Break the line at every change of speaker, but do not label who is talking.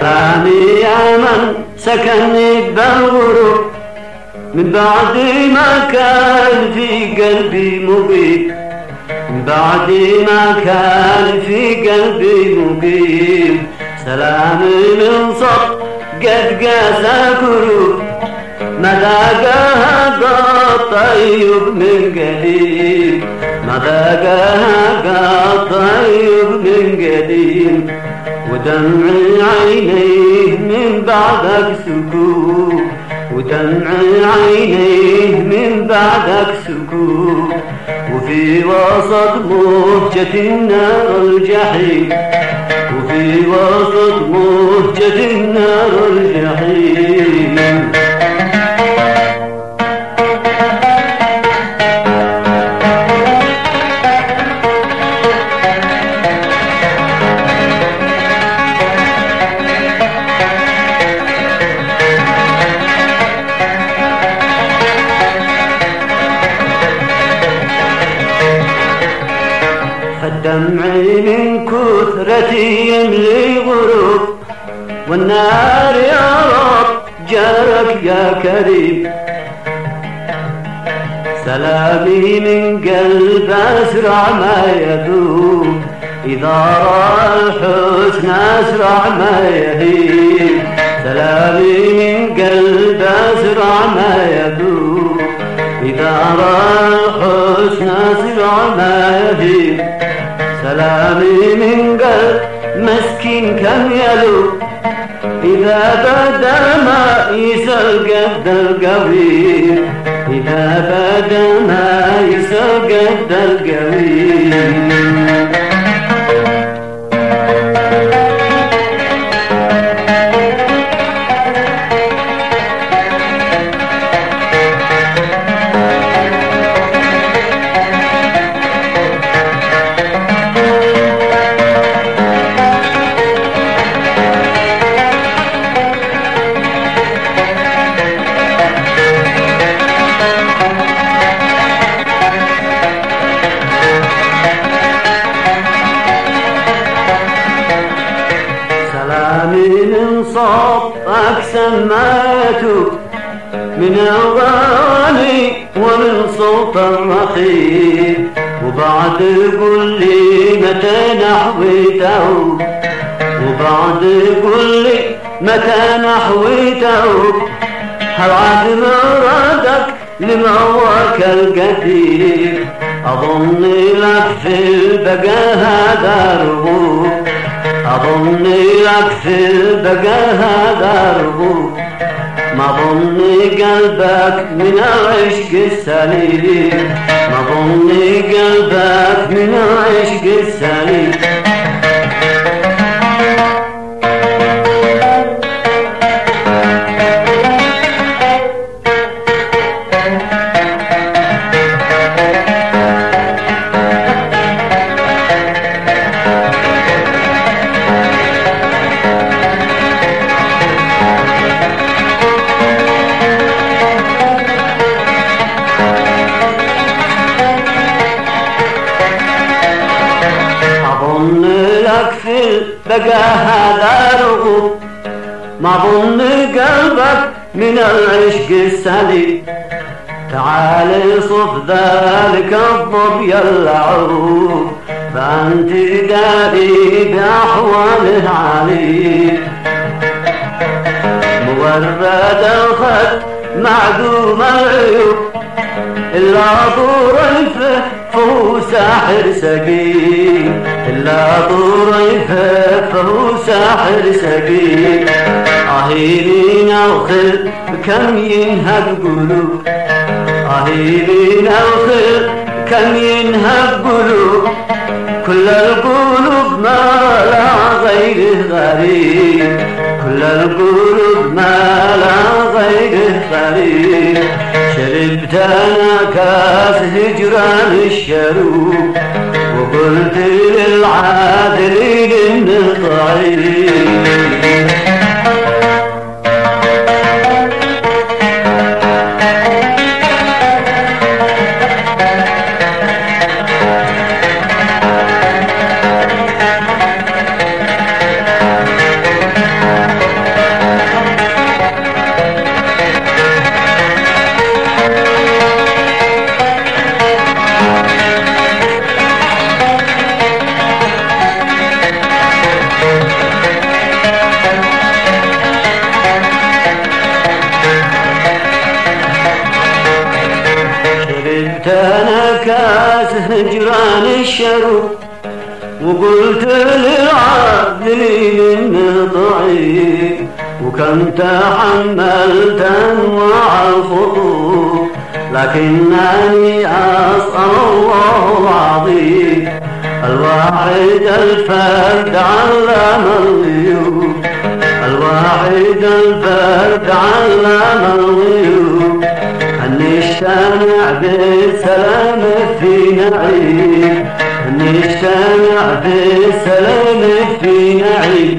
سلامي يا من سكنني بالغروب من بعد ما كان في قلبي مقيم، من بعد ما كان في قلبي مقيم. سلامي من صب قد قاسى كروب مذاقها طيب من قديم، مذاقها طيب من قديم. ودمع عينيه من بعدك سكوت، ودمع عينيه من بعدك سكوت. وفي وسط مهجة النار الجحيم، وفي وسط مهجة النار الجحيم. دمعي من كثرتي يملي غروب، والنار يا رب جارك يا كريم. سلامي من قلب أسرع ما يذوب، إذا رأى الحسن أسرع ما يهيب. سلامي من قلب أسرع ما يذوب، إذا رأى الحسن أسرع ما يهيب. سلامي من قلب مسكين كم يلوب، إذا بدا ما يسل قد القوي، إذا بدا ما يسل قد القوي. من صوتك سمعته من أغاني ومن صوت الرخيم، وبعد قل لي متى نحويته، وبعد قل لي متى نحويته. هل عاد مرادك لمواك القتيل، أظن لك في البقى هذا رغوب، أظن لك في البقى هذا رغوب. ما ظن قلبك من العشق السليم، ما ظن قلبك من العشق السليم. بقى هذا رغوب، ما ظن قلبك من العشق السليم. تعال صف ذلك الظبي اللعوب، فأنت داري بأحواله عليم. مورد الخد معدوم العيوب، إلا طريفه فهو ساحر سقيم، إلا طريفه فهو ساحر سقيم. أهيلين الخل كم ينهب قلوب، أهيلين الخل كم ينهب قلوب. كل القلوب ما لا غيره غريب، كل القلوب ما لا غيره غريب. شربت أنا كاس هجران الشروب، وقلت للعادلين إنه ضعيف. تنكاس هجران الشروق وقلت للعابدين ضعيف وكم تحملت انواع الخطوب لكنني اسال الله العظيم الواحد الفرد علم الغيوب الواحد الفرد علم الغيوب أن نجتمع بالسلام في نعيم أن نجتمع بالسلام في نعيم